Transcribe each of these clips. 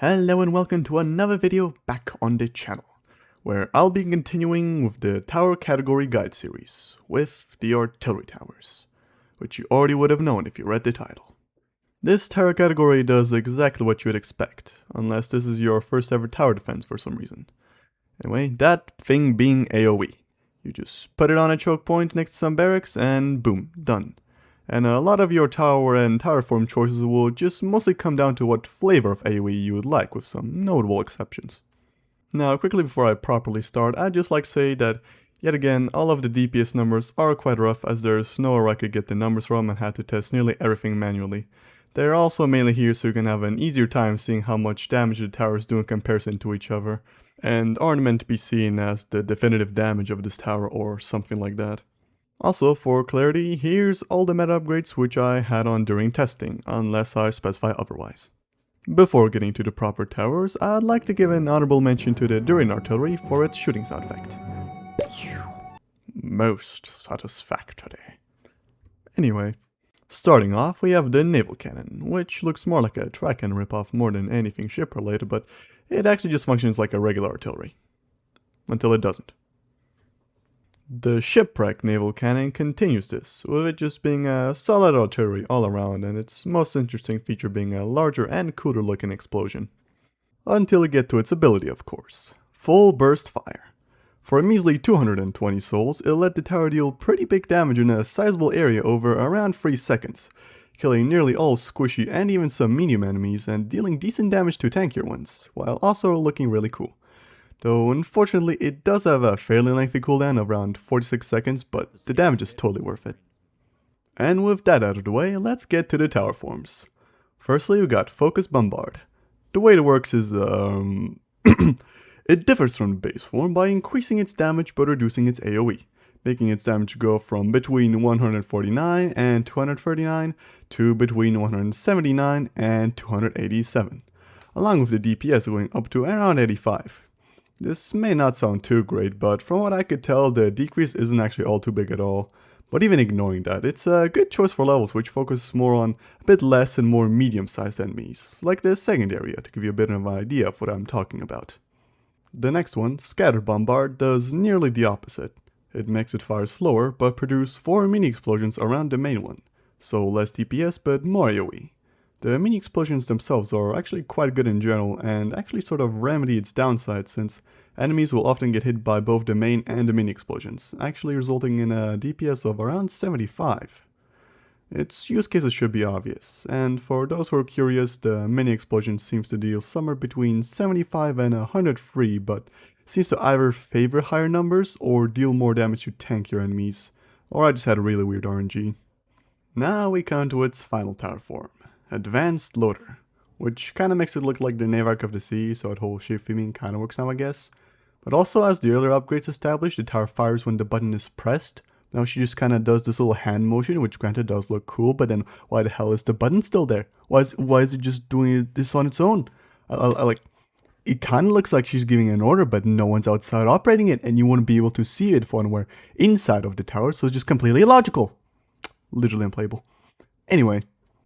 Hello and welcome to another video back on the channel, where I'll be continuing with the Tower Category Guide series, with the Artillery Towers, which you already would have known if you read the title. This tower category does exactly what you would expect, unless this is your first ever tower defense for some reason. Anyway, that thing being AoE. You just put it on a choke point next to some barracks and boom, done. And a lot of your tower and tower form choices will just mostly come down to what flavor of AoE you would like, with some notable exceptions. Now, quickly before I properly start, I'd just like to say that, yet again, all of the DPS numbers are quite rough, as there's nowhere I could get the numbers from and had to test nearly everything manually. They're also mainly here so you can have an easier time seeing how much damage the towers do in comparison to each other, and aren't meant to be seen as the definitive damage of this tower or something like that. Also, for clarity, here's all the meta upgrades which I had on during testing, unless I specify otherwise. Before getting to the proper towers, I'd like to give an honorable mention to the Durin artillery for its shooting sound effect. Most satisfactory. Anyway, starting off we have the naval cannon, which looks more like a tri-cannon ripoff more than anything ship related, but it actually just functions like a regular artillery. Until it doesn't. The shipwrecked naval cannon continues this, with it just being a solid artillery all around, and its most interesting feature being a larger and cooler looking explosion. Until we get to its ability, of course. Full burst fire. For a measly 220 souls, it'll let the tower deal pretty big damage in a sizable area over around 3 seconds, killing nearly all squishy and even some medium enemies and dealing decent damage to tankier ones, while also looking really cool. Though unfortunately it does have a fairly lengthy cooldown of around 46 seconds, but the damage is totally worth it. And with that out of the way, let's get to the tower forms. Firstly, we got Focus Bombard. The way it works is, it differs from the base form by increasing its damage but reducing its AoE, making its damage go from between 149 and 239 to between 179 and 287, along with the DPS going up to around 85. This may not sound too great, but from what I could tell, the decrease isn't actually all too big at all. But even ignoring that, it's a good choice for levels which focus more on a bit less and more medium-sized enemies, like the second area, to give you a bit of an idea of what I'm talking about. The next one, Scatter Bombard, does nearly the opposite. It makes it fire slower, but produce 4 mini explosions around the main one, so less DPS but more AoE. The mini explosions themselves are actually quite good in general and actually sort of remedy its downside, since enemies will often get hit by both the main and the mini explosions, actually resulting in a DPS of around 75. Its use cases should be obvious, and for those who are curious, the mini explosion seems to deal somewhere between 75 and 103, but seems to either favor higher numbers or deal more damage to tankier enemies, or I just had a really weird RNG. Now we come to its final tower form. Advanced Loader, which kinda makes it look like the Navark of the Sea, so that whole shape theming kinda works now, I guess. But also, as the earlier upgrades established, the tower fires when the button is pressed. Now she just kinda does this little hand motion, which granted does look cool, but then why the hell is the button still there? Why is it just doing this on its own? It kinda looks like she's giving an order, but no one's outside operating it, and you wouldn't be able to see it if one were inside of the tower, so it's just completely illogical. Literally unplayable. Anyway.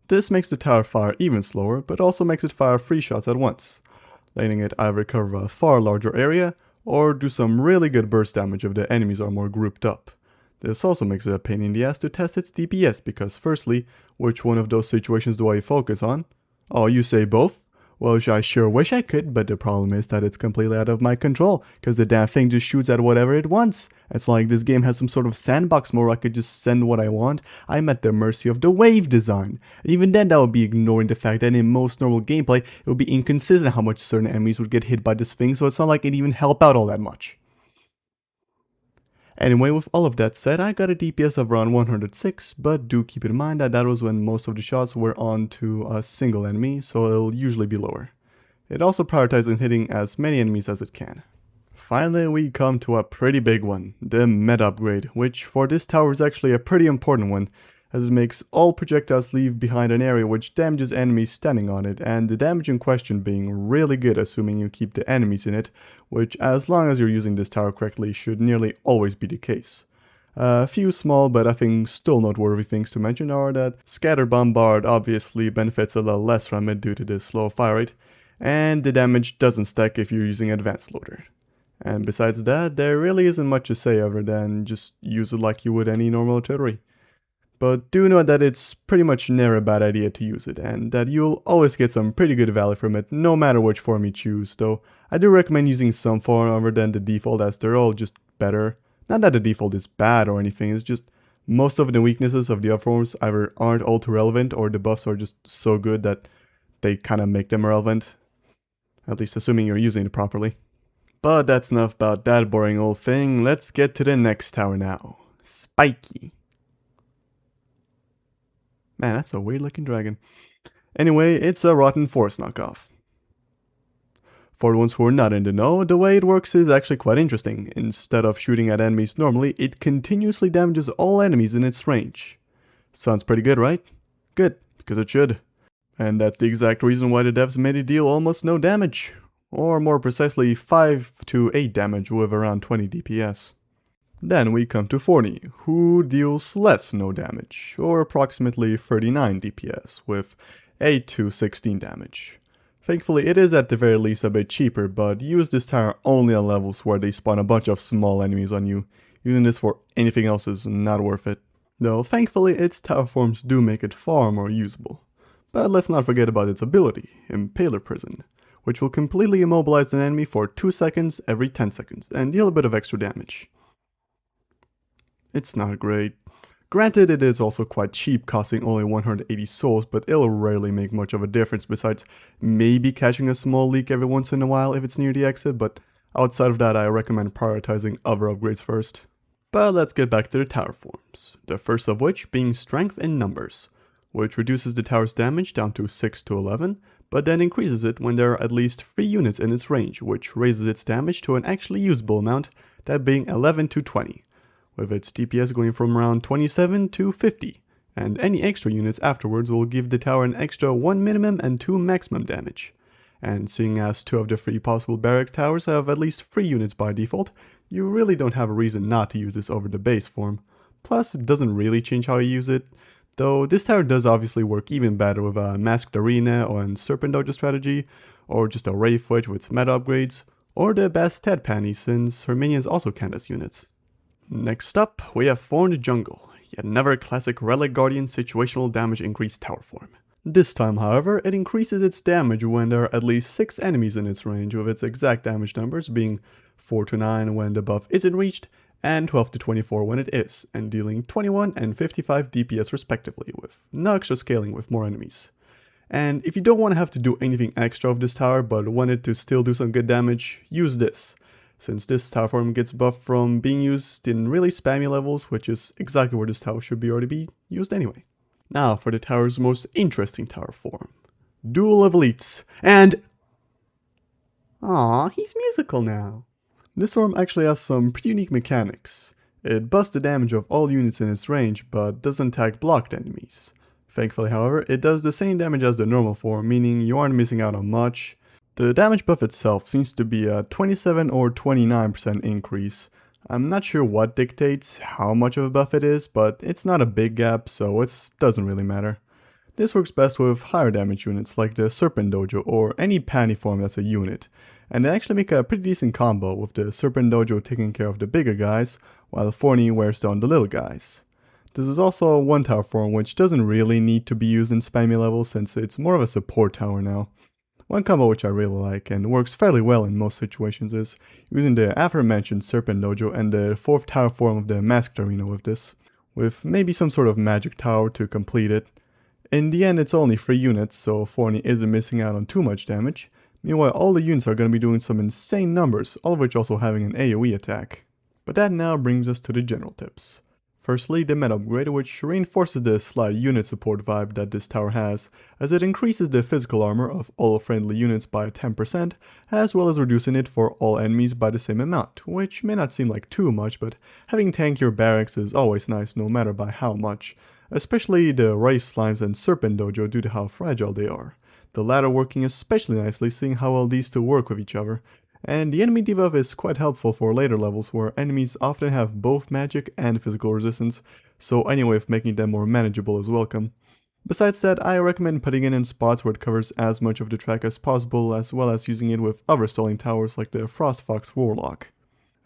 This makes the tower fire even slower, but also makes it fire 3 shots at once, letting it either cover a far larger area, or do some really good burst damage if the enemies are more grouped up. This also makes it a pain in the ass to test its DPS, because firstly, which one of those situations do I focus on? Oh, you say both? Well, I sure wish I could, but the problem is that it's completely out of my control, because the damn thing just shoots at whatever it wants. It's like this game has some sort of sandbox mode where I could just send what I want. I'm at the mercy of the wave design. And even then, that would be ignoring the fact that in most normal gameplay, it would be inconsistent how much certain enemies would get hit by this thing, so it's not like it'd even help out all that much. Anyway, with all of that said, I got a DPS of around 106, but do keep in mind that that was when most of the shots were onto a single enemy, so it'll usually be lower. It also prioritizes hitting as many enemies as it can. Finally, we come to a pretty big one, the meta upgrade, which for this tower is actually a pretty important one, as it makes all projectiles leave behind an area which damages enemies standing on it, and the damage in question being really good assuming you keep the enemies in it, which as long as you're using this tower correctly should nearly always be the case. A few small but I think still noteworthy things to mention are that Scatter Bombard obviously benefits a little less from it due to the slow fire rate, and the damage doesn't stack if you're using advanced loader. And besides that, there really isn't much to say other than just use it like you would any normal artillery. But do know that it's pretty much never a bad idea to use it, and that you'll always get some pretty good value from it no matter which form you choose, though I do recommend using some form other than the default, as they're all just better. Not that the default is bad or anything, it's just most of the weaknesses of the other forms either aren't all too relevant or the buffs are just so good that they kind of make them relevant. At least assuming you're using it properly. But that's enough about that boring old thing. Let's get to the next tower now. Spiky. Man, that's a weird looking dragon. Anyway, it's a Rotten Force knockoff. For the ones who are not in the know, the way it works is actually quite interesting. Instead of shooting at enemies normally, it continuously damages all enemies in its range. Sounds pretty good, right? Good, because it should. And that's the exact reason why the devs made it deal almost no damage. Or more precisely 5 to 8 damage with around 20 DPS. Then we come to Thorny, who deals less no damage, or approximately 39 DPS, with 8 to 16 damage. Thankfully it is at the very least a bit cheaper, but use this tower only on levels where they spawn a bunch of small enemies on you. Using this for anything else is not worth it. Though thankfully its tower forms do make it far more usable. But let's not forget about its ability, Impaler Prison, which will completely immobilize an enemy for 2 seconds every 10 seconds, and deal a bit of extra damage. It's not great. Granted, it is also quite cheap, costing only 180 souls, but it'll rarely make much of a difference besides maybe catching a small leak every once in a while if it's near the exit, but outside of that I recommend prioritizing other upgrades first. But let's get back to the tower forms, the first of which being Strength in Numbers, which reduces the tower's damage down to 6 to 11, but then increases it when there are at least 3 units in its range, which raises its damage to an actually usable amount, that being 11 to 20. With its DPS going from around 27 to 50, and any extra units afterwards will give the tower an extra 1 minimum and 2 maximum damage. And seeing as 2 of the 3 possible barrack towers have at least 3 units by default, you really don't have a reason not to use this over the base form. Plus, it doesn't really change how you use it, though this tower does obviously work even better with a Masked Arena or a Serpent Dojo strategy, or just a Ray Foot with meta upgrades, or the Bastet Panty since her minions also count as units. Next up, we have Thorned Jungle, yet another classic Relic Guardian situational damage increase tower form. This time, however, it increases its damage when there are at least 6 enemies in its range, with its exact damage numbers being 4 to 9 when the buff isn't reached, and 12 to 24 when it is, and dealing 21 and 55 DPS respectively, with no extra scaling with more enemies. And if you don't want to have to do anything extra of this tower, but want it to still do some good damage, use this, since this tower form gets buffed from being used in really spammy levels, which is exactly where this tower should already be used anyway. Now for the tower's most interesting tower form, Duel of Elites, and... Aww, he's musical now. This form actually has some pretty unique mechanics. It buffs the damage of all units in its range, but doesn't tag blocked enemies. Thankfully, however, it does the same damage as the normal form, meaning you aren't missing out on much. The damage buff itself seems to be a 27 or 29% increase. I'm not sure what dictates how much of a buff it is, but it's not a big gap, so it doesn't really matter. This works best with higher damage units like the Serpent Dojo or any panty form that's a unit, and they actually make a pretty decent combo with the Serpent Dojo taking care of the bigger guys, while Thorny wears down the little guys. This is also one tower form which doesn't really need to be used in spammy levels since it's more of a support tower now. One combo which I really like and works fairly well in most situations is using the aforementioned Serpent Dojo and the 4th tower form of the Masked Arena with this, with maybe some sort of magic tower to complete it. In the end it's only 3 units, so Thorny isn't missing out on too much damage. Meanwhile all the units are going to be doing some insane numbers, all of which also having an AoE attack. But that now brings us to the general tips. Firstly, the meta upgrade, which reinforces the slight unit support vibe that this tower has, as it increases the physical armor of all friendly units by 10%, as well as reducing it for all enemies by the same amount, which may not seem like too much, but having tankier barracks is always nice no matter by how much, especially the Wraith Slimes and Serpent Dojo due to how fragile they are, the latter working especially nicely seeing how well these two work with each other. And the enemy debuff is quite helpful for later levels where enemies often have both magic and physical resistance, so any way of making them more manageable is welcome. Besides that, I recommend putting it in spots where it covers as much of the track as possible, as well as using it with other stalling towers like the Frostfox Warlock.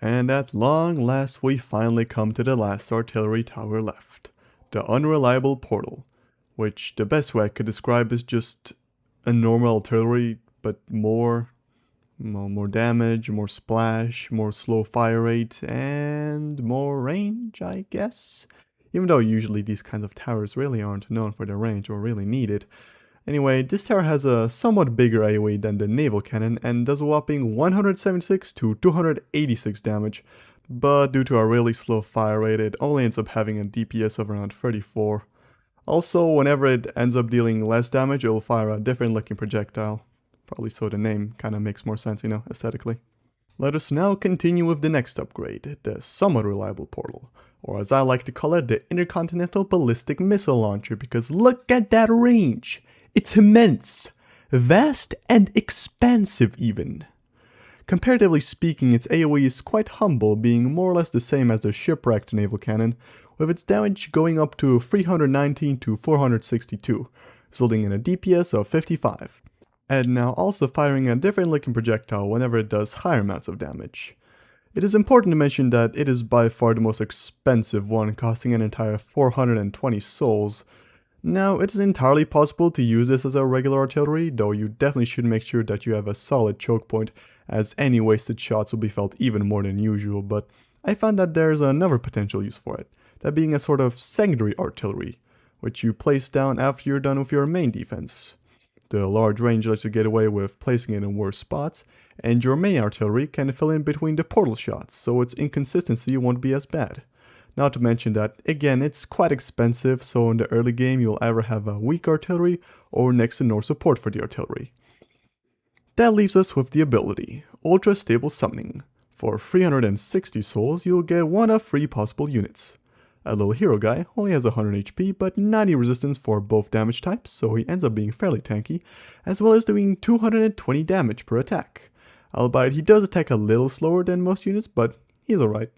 And at long last we finally come to the last artillery tower left, the unreliable portal, which the best way I could describe is just a normal artillery, but more damage, more splash, more slow fire rate, and more range, I guess. Even though usually these kinds of towers really aren't known for their range or really need it. Anyway, this tower has a somewhat bigger AoE than the naval cannon and does a whopping 176 to 286 damage, but due to a really slow fire rate, it only ends up having a DPS of around 34. Also, whenever it ends up dealing less damage, it will fire a different looking projectile. Probably so the name kinda makes more sense, you know, aesthetically. Let us now continue with the next upgrade, the somewhat reliable portal, or as I like to call it, the Intercontinental Ballistic Missile Launcher, because look at that range! It's immense, vast and expansive even. Comparatively speaking, its AoE is quite humble, being more or less the same as the shipwrecked naval cannon, with its damage going up to 319 to 462, resulting in a DPS of 55. And now also firing a different looking projectile whenever it does higher amounts of damage. It is important to mention that it is by far the most expensive one, costing an entire 420 souls. Now, it is entirely possible to use this as a regular artillery, though you definitely should make sure that you have a solid choke point, as any wasted shots will be felt even more than usual, but I found that there's another potential use for it, that being a sort of secondary artillery, which you place down after you're done with your main defense. The large range lets you get away with placing it in worse spots, and your main artillery can fill in between the portal shots, so its inconsistency won't be as bad. Not to mention that, again, it's quite expensive, so in the early game you'll either have a weak artillery or next to no support for the artillery. That leaves us with the ability, Ultra Stable Summoning. For 360 souls, you'll get one of 3 possible units. A little hero guy only has 100 HP, but 90 resistance for both damage types, so he ends up being fairly tanky, as well as doing 220 damage per attack. Albeit he does attack a little slower than most units, but he's alright.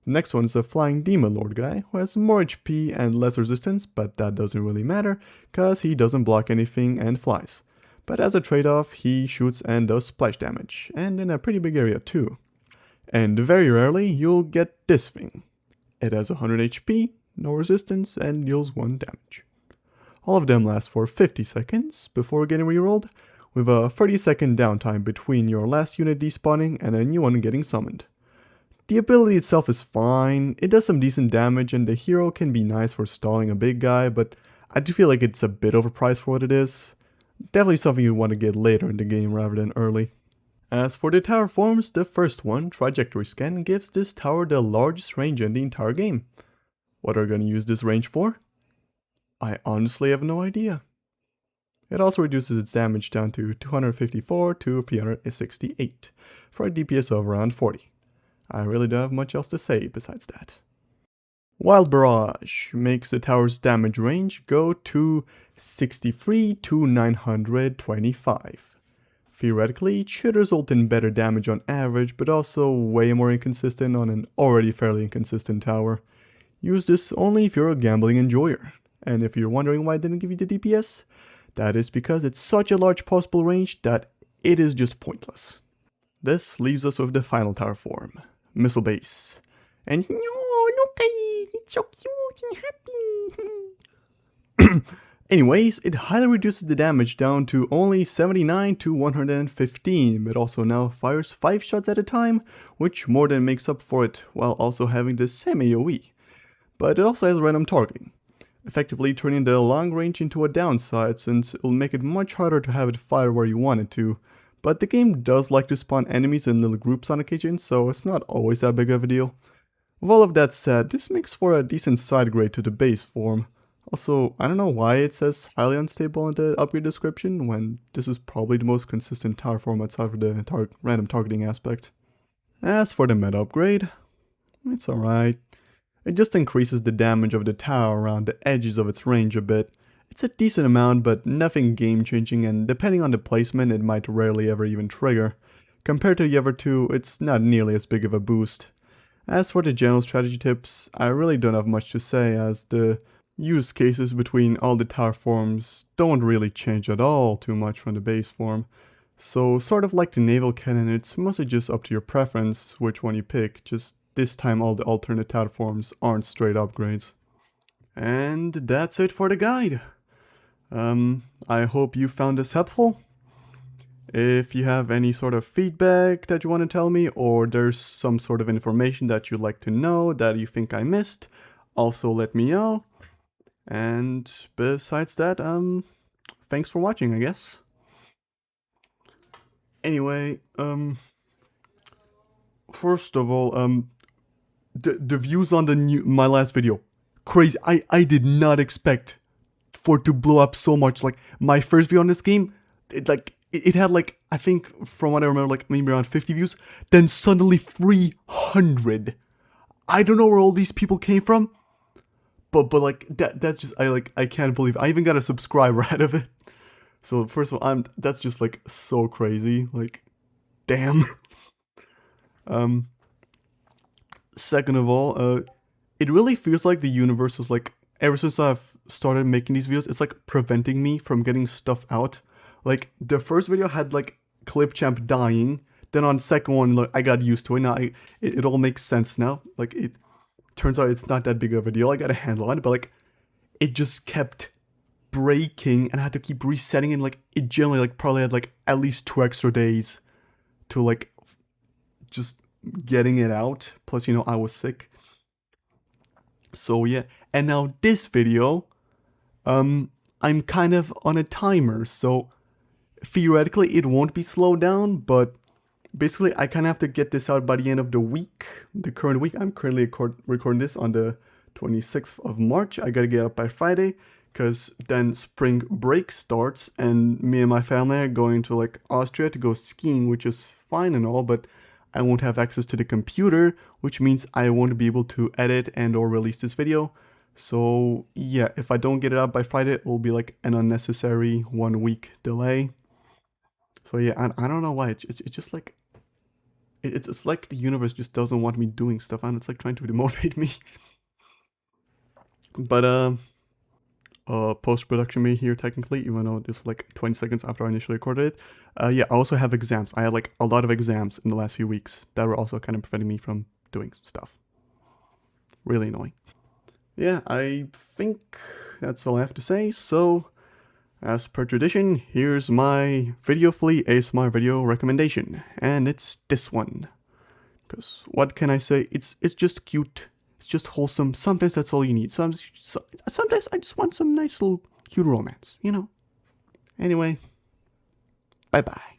The next one is a Flying Demon Lord guy, who has more HP and less resistance, but that doesn't really matter, cause he doesn't block anything and flies. But as a trade-off, he shoots and does splash damage, and in a pretty big area too. And very rarely, you'll get this thing. It has 100 HP, no resistance, and deals 1 damage. All of them last for 50 seconds before getting rerolled, with a 30-second downtime between your last unit despawning and a new one getting summoned. The ability itself is fine, it does some decent damage, and the hero can be nice for stalling a big guy, but I do feel like it's a bit overpriced for what it is. Definitely something you want to get later in the game rather than early. As for the tower forms, the first one, Trajectory Scan, gives this tower the largest range in the entire game. What are we going to use this range for? I honestly have no idea. It also reduces its damage down to 254 to 368, for a DPS of around 40. I really don't have much else to say besides that. Wild Barrage makes the tower's damage range go to 63 to 925. Theoretically, it should result in better damage on average, but also way more inconsistent on an already fairly inconsistent tower. Use this only if you're a gambling enjoyer. And if you're wondering why I didn't give you the DPS, that is because it's such a large possible range that it is just pointless. This leaves us with the final tower form, Missile Base. And no, look at it, it's so cute and happy. Anyways, it highly reduces the damage down to only 79 to 115, but also now fires 5 shots at a time, which more than makes up for it, while also having the same AoE. But it also has random targeting, effectively turning the long range into a downside, since it will make it much harder to have it fire where you want it to. But the game does like to spawn enemies in little groups on occasion, so it's not always that big of a deal. With all of that said, this makes for a decent side grade to the base form. Also, I don't know why it says highly unstable in the upgrade description, when this is probably the most consistent tower form outside of the random targeting aspect. As for the meta upgrade, it's alright. It just increases the damage of the tower around the edges of its range a bit. It's a decent amount, but nothing game changing, and depending on the placement, it might rarely ever even trigger. Compared to the other two, it's not nearly as big of a boost. As for the general strategy tips, I really don't have much to say, as the use cases between all the tower forms don't really change at all too much from the base form. So sort of like the naval cannon, it's mostly just up to your preference which one you pick. Just this time all the alternate tower forms aren't straight upgrades. And that's it for the guide. I hope you found this helpful. If you have any sort of feedback that you want to tell me, or there's some sort of information that you'd like to know that you think I missed, also let me know. And besides that, thanks for watching, I guess. Anyway, first of all, the views on my last video, crazy. I did not expect for it to blow up so much. Like, my first video on this game, it had like, I think from what I remember, like maybe around 50 views, then suddenly 300. I don't know where all these people came from, but like that's just, I can't believe I even got a subscriber out of it. So first of all, that's just like so crazy, like damn. Second of all, it really feels like the universe was like, ever since I've started making these videos, it's like preventing me from getting stuff out. Like, the first video had like Clipchamp dying, then on second one, like, I got used to it. Now it all makes sense now. Like, it turns out it's not that big of a deal. I got a handle on it, but like, it just kept breaking and I had to keep resetting, and like, it generally like probably had like at least 2 extra days to like just getting it out. Plus, you know, I was sick. So yeah, and now this video, I'm kind of on a timer, so theoretically it won't be slowed down, but basically I kind of have to get this out by the end of the week, the current week. I'm currently recording this on the 26th of March. I gotta get up by Friday, because then spring break starts, and me and my family are going to like Austria to go skiing, which is fine and all, but I won't have access to the computer, which means I won't be able to edit and or release this video. So yeah, if I don't get it out by Friday, it will be like an unnecessary 1 week delay. So yeah, I don't know why, it's just like, it's like the universe just doesn't want me doing stuff, and it's like trying to demotivate me. But post-production me here technically, even though it's like 20 seconds after I initially recorded it. Yeah, I also have exams. I had like a lot of exams in the last few weeks that were also kind of preventing me from doing stuff. Really annoying. Yeah, I think that's all I have to say. So, as per tradition, here's my Video Flea ASMR video recommendation, and it's this one. Because what can I say? It's just cute. It's just wholesome. Sometimes that's all you need. Sometimes I just want some nice little cute romance, you know. Anyway, bye bye.